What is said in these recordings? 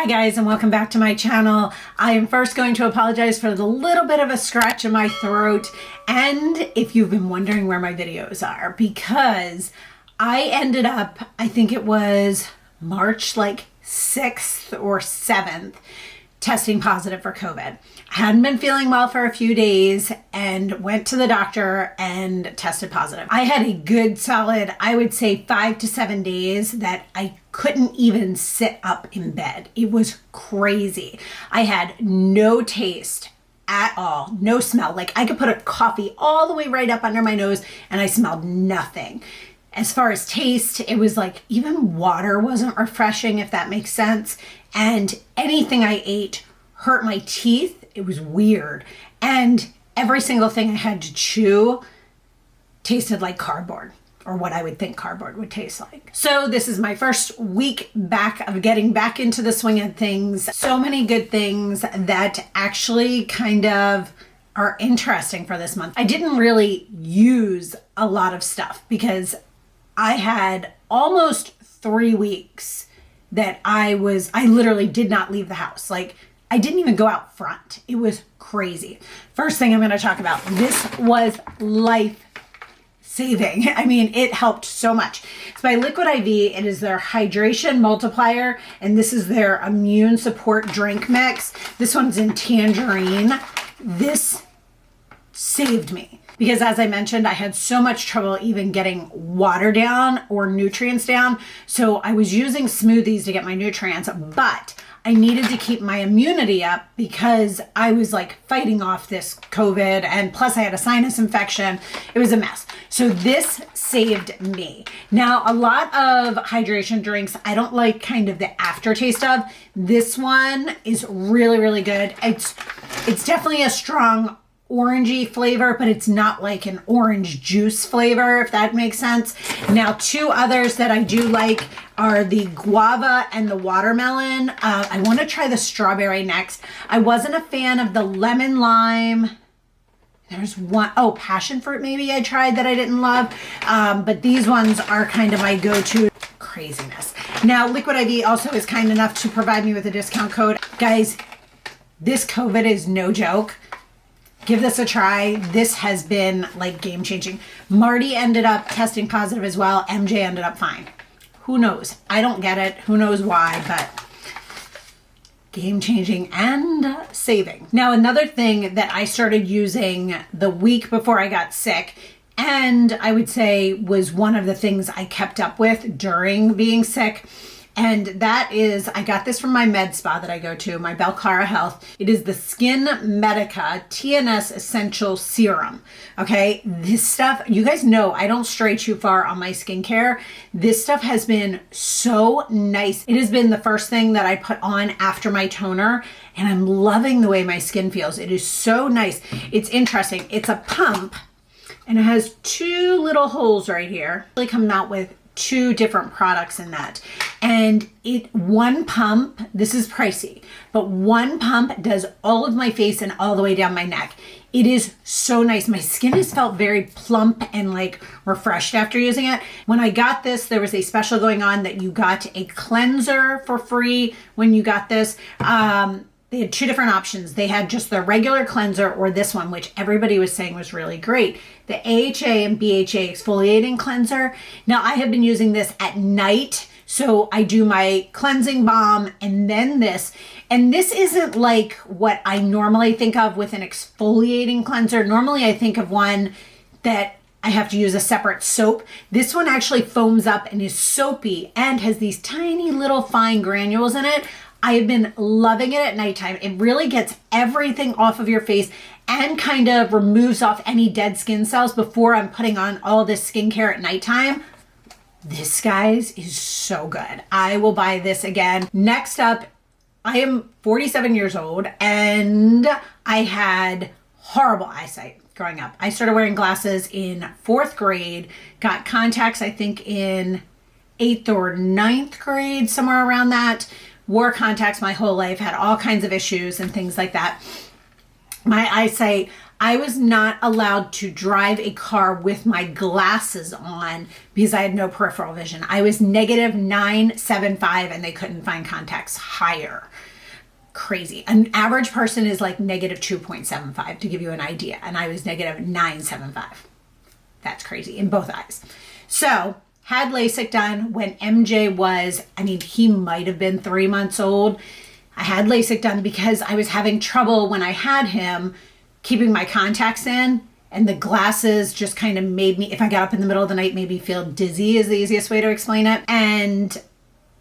Hi guys, and welcome back to my channel. I am first going to apologize for the little bit of a scratch in my throat, and if you've been wondering where my videos are, because I ended up, I think it was March 6th or 7th, testing positive for COVID. I hadn't been feeling well for a few days and went to the doctor and tested positive. I had a good solid, I would say 5 to 7 days that I couldn't even sit up in bed. It was crazy. I had no taste at all, no smell. Like I could put a coffee all the way right up under my nose and I smelled nothing. As far as taste, it was like even water wasn't refreshing, if that makes sense. And anything I ate hurt my teeth. It was weird. And every single thing I had to chew tasted like cardboard, or what I would think cardboard would taste like. So this is my first week back of getting back into the swing of things. So many good things that actually kind of are interesting for this month. I didn't really use a lot of stuff because I had almost 3 weeks that I literally did not leave the house. Like I didn't even go out front. It was crazy. First thing I'm going to talk about, this was life saving. I mean, it helped so much. It's by Liquid IV. It is their hydration multiplier, and this is their immune support drink mix. This one's in tangerine. This saved me because, as I mentioned, I had so much trouble even getting water down or nutrients down. So I was using smoothies to get my nutrients, but I needed to keep my immunity up because I was like fighting off this COVID, and plus I had a sinus infection. It was a mess. So this saved me. Now, a lot of hydration drinks, I don't like kind of the aftertaste of. This one is really, really good. It's definitely a strong orangey flavor, but it's not like an orange juice flavor, if that makes sense. Now, two others that I do like are the guava and the watermelon. I want to try the strawberry next. I wasn't a fan of the lemon lime. There's one, passion fruit maybe I tried that I didn't love. But these ones are kind of my go-to. Craziness. Now, Liquid IV also is kind enough to provide me with a discount code. Guys, this COVID is no joke. Give this a try. This has been like game changing. Marty ended up testing positive as well. MJ ended up fine. Who knows? I don't get it. Who knows why, but game changing and saving. Now, another thing that I started using the week before I got sick, and I would say was one of the things I kept up with during being sick, and that is, I got this from my med spa that I go to, my Belcara Health. It is the Skin Medica TNS Essential Serum. Okay, this stuff, you guys know I don't stray too far on my skincare. This stuff has been so nice. It has been the first thing that I put on after my toner, and I'm loving the way my skin feels. It is so nice. It's interesting. It's a pump, and it has two little holes right here. Really coming out with 2 different products in that. And one pump, this is pricey, but one pump does all of my face and all the way down my neck. It is so nice. My skin has felt very plump and like refreshed after using it. When I got this, there was a special going on that you got a cleanser for free when you got this. They had 2 different options. They had just the regular cleanser or this one, which everybody was saying was really great. The AHA and BHA exfoliating cleanser. Now, I have been using this at night. So I do my cleansing balm and then this. And this isn't like what I normally think of with an exfoliating cleanser. Normally, I think of one that I have to use a separate soap. This one actually foams up and is soapy and has these tiny little fine granules in it. I have been loving it at nighttime. It really gets everything off of your face and kind of removes off any dead skin cells before I'm putting on all this skincare at nighttime. This, guys, is so good. I will buy this again. Next up, I am 47 years old and I had horrible eyesight growing up. I started wearing glasses in 4th grade, got contacts, I think in 8th or 9th grade, somewhere around that. Wore contacts my whole life, had all kinds of issues and things like that. My eyesight, I was not allowed to drive a car with my glasses on because I had no peripheral vision. I was negative 975 and they couldn't find contacts higher. Crazy. An average person is like negative 2.75 to give you an idea. And I was negative 975. That's crazy in both eyes. So had LASIK done when MJ was, I mean, he might have been 3 months old. I had LASIK done because I was having trouble when I had him keeping my contacts in, and the glasses just kind of made me, if I got up in the middle of the night, made me feel dizzy is the easiest way to explain it. And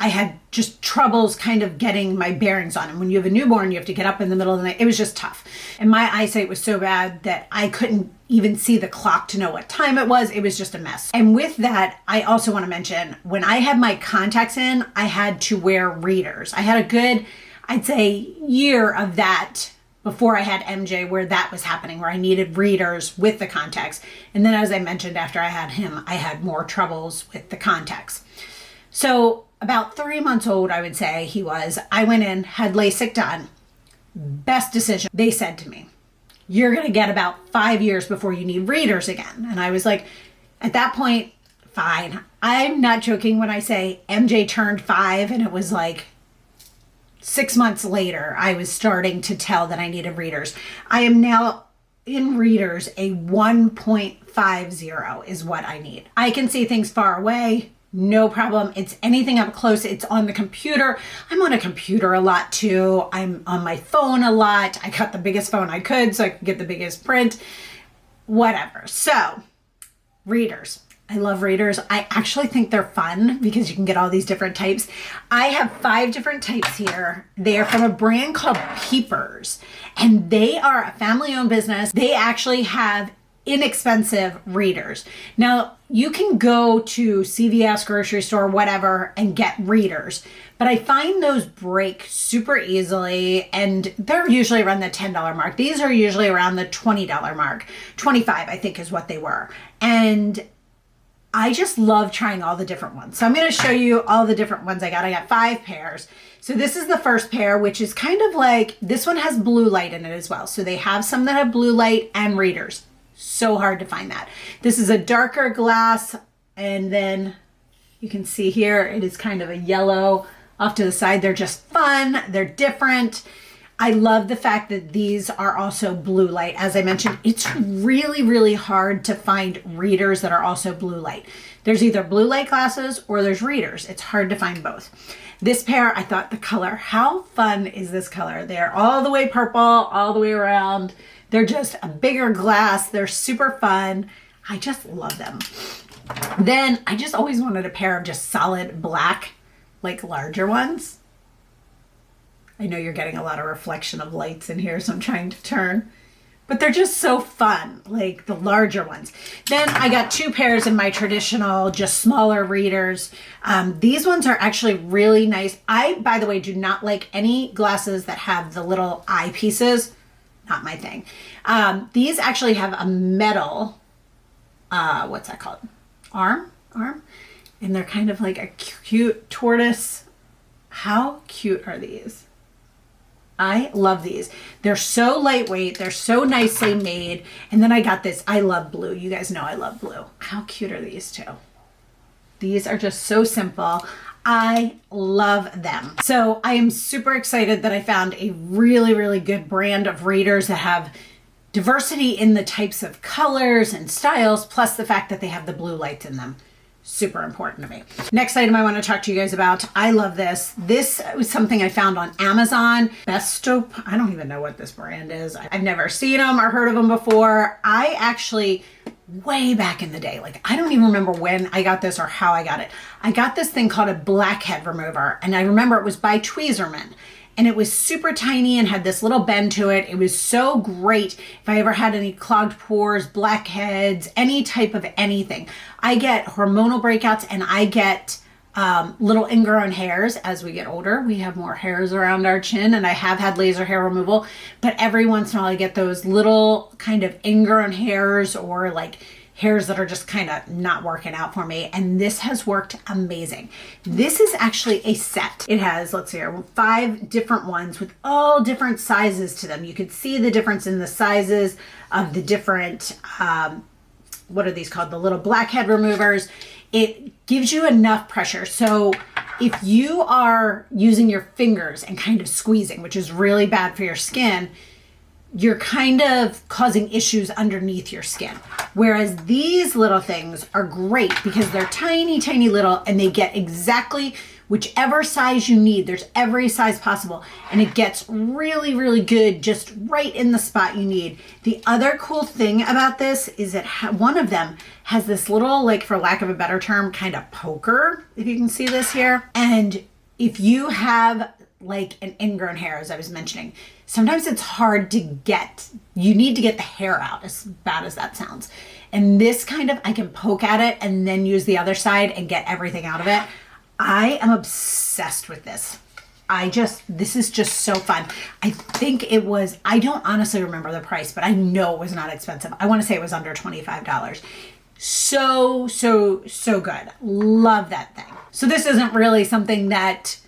I had just troubles kind of getting my bearings on. And when you have a newborn, you have to get up in the middle of the night. It was just tough. And my eyesight was so bad that I couldn't even see the clock to know what time it was. It was just a mess. And with that, I also want to mention, when I had my contacts in, I had to wear readers. I had a good, I'd say, year of that before I had MJ, where that was happening, where I needed readers with the contacts. And then, as I mentioned, after I had him, I had more troubles with the contacts. So about 3 months old, I would say he was, I went in, had LASIK done. Best decision. They said to me, you're going to get about 5 years before you need readers again. And I was like, at that point, fine. I'm not joking when I say MJ turned 5 and it was like 6 months later, I was starting to tell that I needed readers. I am now in readers, a 1.50 is what I need. I can see things far away, no problem. It's anything up close. It's on the computer. I'm on a computer a lot too. I'm on my phone a lot. I got the biggest phone I could so I could get the biggest print, whatever. So readers. I love readers. I actually think they're fun because you can get all these different types. I have 5 different types here. They are from a brand called Peepers, and they are a family-owned business. They actually have inexpensive readers. Now, you can go to CVS, grocery store, whatever, and get readers, but I find those break super easily, and they're usually around the $10 mark. These are usually around the $20 mark. 25, I think, is what they were. And I just love trying all the different ones. So I'm going to show you all the different ones I got. I got 5 pairs. So this is the first pair, which is kind of like, this one has blue light in it as well. So they have some that have blue light and readers. So hard to find that. This is a darker glass. And then you can see here, it is kind of a yellow off to the side. They're just fun. They're different. I love the fact that these are also blue light. As I mentioned, it's really, really hard to find readers that are also blue light. There's either blue light glasses or there's readers. It's hard to find both. This pair, I thought the color, how fun is this color? They're all the way purple, all the way around. They're just a bigger glass. They're super fun. I just love them. Then I just always wanted a pair of just solid black, like larger ones. I know you're getting a lot of reflection of lights in here, so I'm trying to turn. But they're just so fun, like the larger ones. Then I got 2 pairs in my traditional, just smaller readers. These ones are actually really nice. I, by the way, do not like any glasses that have the little eyepieces. Not my thing. These actually have a metal, what's that called? Arm? And they're kind of like a cute tortoise. How cute are these? I love these. They're so lightweight. They're so nicely made. And then I got this. I love blue. You guys know I love blue. How cute are these two? These are just so simple. I love them. So I am super excited that I found a really, really good brand of readers that have diversity in the types of colors and styles, plus the fact that they have the blue lights in them. Super important to me. Next item I want to talk to you guys about. I love this. This was something I found on Amazon. Best Taupe. I don't even know what this brand is. I've never seen them or heard of them before. I actually, way back in the day, like I don't even remember when I got this or how I got it. I got this thing called a Blackhead Remover, and I remember it was by Tweezerman. And it was super tiny and had this little bend to it. It was so great if I ever had any clogged pores, blackheads, any type of anything. I get hormonal breakouts and I get little ingrown hairs as we get older. We have more hairs around our chin, and I have had laser hair removal, but every once in a while I get those little kind of ingrown hairs or like hairs that are just kind of not working out for me. And this has worked amazing. This is actually a set. It has, let's see here, 5 different ones with all different sizes to them. You could see the difference in the sizes of the different, what are these called? The little blackhead removers. It gives you enough pressure. So if you are using your fingers and kind of squeezing, which is really bad for your skin, you're kind of causing issues underneath your skin. Whereas these little things are great because they're tiny, tiny little, and they get exactly whichever size you need. There's every size possible, and it gets really, really good just right in the spot you need. The other cool thing about this is that one of them has this little, like, for lack of a better term, kind of poker, if you can see this here. And if you have like an ingrown hair, as I was mentioning, sometimes it's hard to get, you need to get the hair out, as bad as that sounds. And this kind of, I can poke at it and then use the other side and get everything out of it. I am obsessed with this. This is just so fun. I think it was, I don't honestly remember the price, but I know it was not expensive. I want to say it was under $25. So good. Love that thing. So this isn't really something that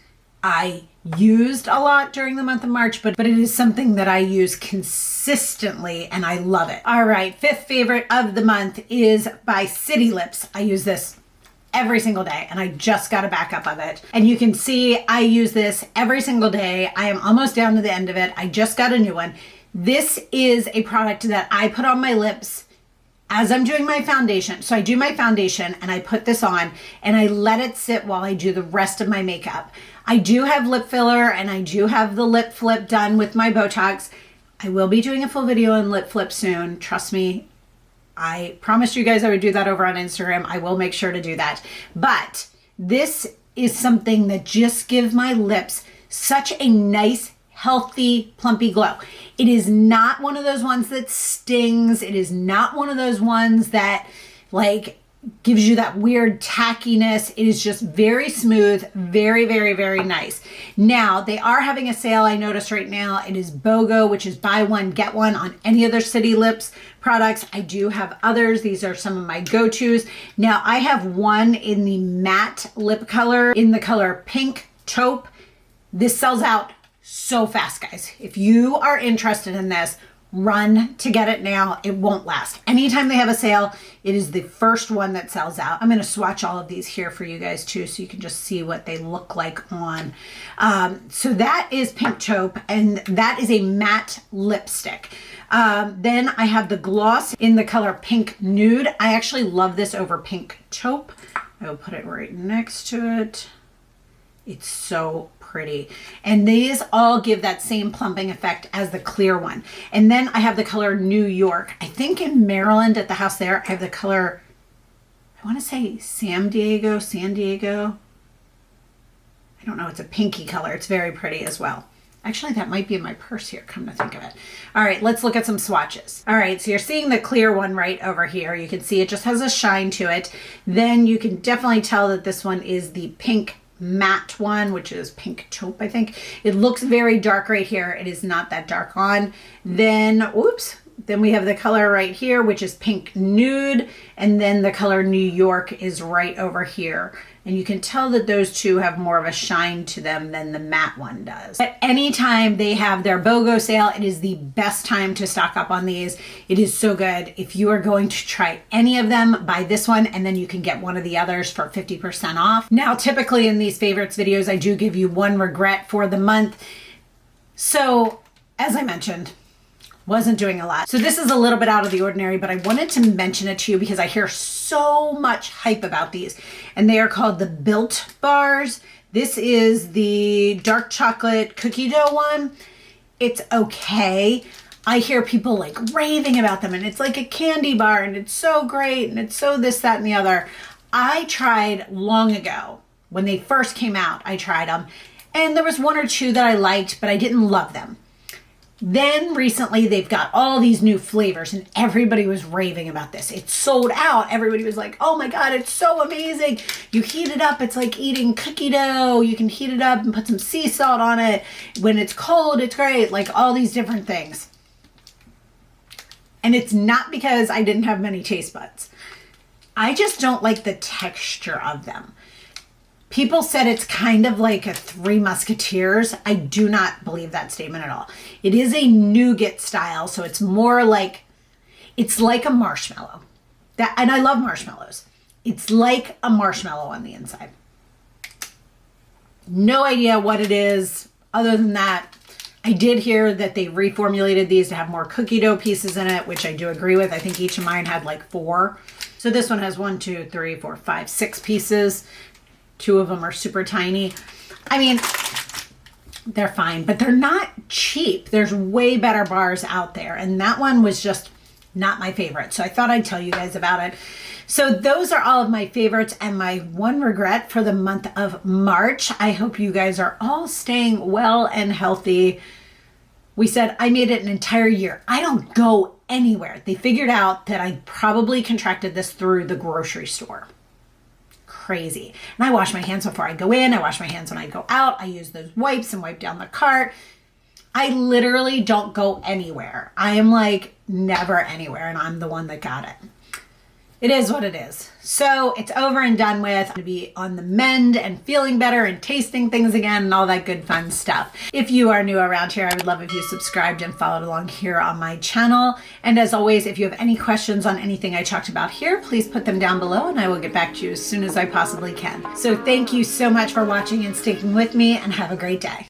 I used a lot during the month of March, but it is something that I use consistently and I love it. All right, 5th favorite of the month is by City Lips. I use this every single day and I just got a backup of it. And you can see I use this every single day. I am almost down to the end of it. I just got a new one. This is a product that I put on my lips as I'm doing my foundation. So I do my foundation and I put this on and I let it sit while I do the rest of my makeup. I do have lip filler and I do have the lip flip done with my Botox. I will be doing a full video on lip flip soon. Trust me. I promised you guys I would do that over on Instagram. I will make sure to do that. But this is something that just gives my lips such a nice, healthy, plumpy glow. It is not one of those ones that stings. It is not one of those ones that like gives you that weird tackiness. It is just very smooth, very, very, very nice. Now, they are having a sale, I noticed right now. It is BOGO, which is buy one, get one on any other City Lips products. I do have others. These are some of my go-tos. Now, I have one in the matte lip color, in the color Pink Taupe. This sells out so fast, guys. If you are interested in this, run to get it now. It won't last. Anytime they have a sale, it is the first one that sells out. I'm going to swatch all of these here for you guys too, so you can just see what they look like on. So that is Pink Taupe, and that is a matte lipstick. Then I have the gloss in the color Pink Nude. I actually love this over Pink Taupe. I will put it right next to it. It's so pretty. And these all give that same plumping effect as the clear one. And then I have the color New York. I think in Maryland at the house there, I have the color, I want to say San Diego. I don't know. It's a pinky color. It's very pretty as well. Actually, that might be in my purse here, come to think of it. All right, let's look at some swatches. All right, so you're seeing the clear one right over here. You can see it just has a shine to it. Then you can definitely tell that this one is the pink matte one, which is Pink Taupe, I think. It looks very dark right here. It is not that dark on. Then, oops, then we have the color right here, which is Pink Nude, and then the color New York is right over here. And you can tell that those two have more of a shine to them than the matte one does. At any time they have their BOGO sale, it is the best time to stock up on these. It is so good. If you are going to try any of them, buy this one, and then you can get one of the others for 50% off. Now, typically in these favorites videos, I do give you one regret for the month. So, as I mentioned, wasn't doing a lot. So this is a little bit out of the ordinary, but I wanted to mention it to you because I hear so much hype about these, and they are called the Built Bars. This is the dark chocolate cookie dough one. It's okay. I hear people like raving about them, and it's like a candy bar, and it's so great, and it's so this, that, and the other. I tried long ago when they first came out. I tried them, and there was one or two that I liked, but I didn't love them. Then recently they've got all these new flavors and everybody was raving about this. It's sold out. Everybody was like, oh my God, it's so amazing. You heat it up. It's like eating cookie dough. You can heat it up and put some sea salt on it. When it's cold, it's great. Like all these different things. And it's not because I didn't have many taste buds. I just don't like the texture of them. People said it's kind of like a Three Musketeers. I do not believe that statement at all. It is a nougat style, so it's more like, it's like a marshmallow. And I love marshmallows. It's like a marshmallow on the inside. No idea what it is. Other than that, I did hear that they reformulated these to have more cookie dough pieces in it, which I do agree with. I think each of mine had like 4. So this one has 1, 2, 3, 4, 5, 6 pieces. 2 of them are super tiny. I mean, they're fine, but they're not cheap. There's way better bars out there. And that one was just not my favorite. So I thought I'd tell you guys about it. So those are all of my favorites and my one regret for the month of March. I hope you guys are all staying well and healthy. We said I made it an entire year. I don't go anywhere. They figured out that I probably contracted this through the grocery store. Crazy. And I wash my hands before I go in. I wash my hands when I go out. I use those wipes and wipe down the cart. I literally don't go anywhere. I am like never anywhere, and I'm the one that got it. It is what it is. So it's over and done with. I'm going to be on the mend and feeling better and tasting things again and all that good fun stuff. If you are new around here, I would love if you subscribed and followed along here on my channel. And as always, if you have any questions on anything I talked about here, please put them down below and I will get back to you as soon as I possibly can. So thank you so much for watching and sticking with me, and have a great day.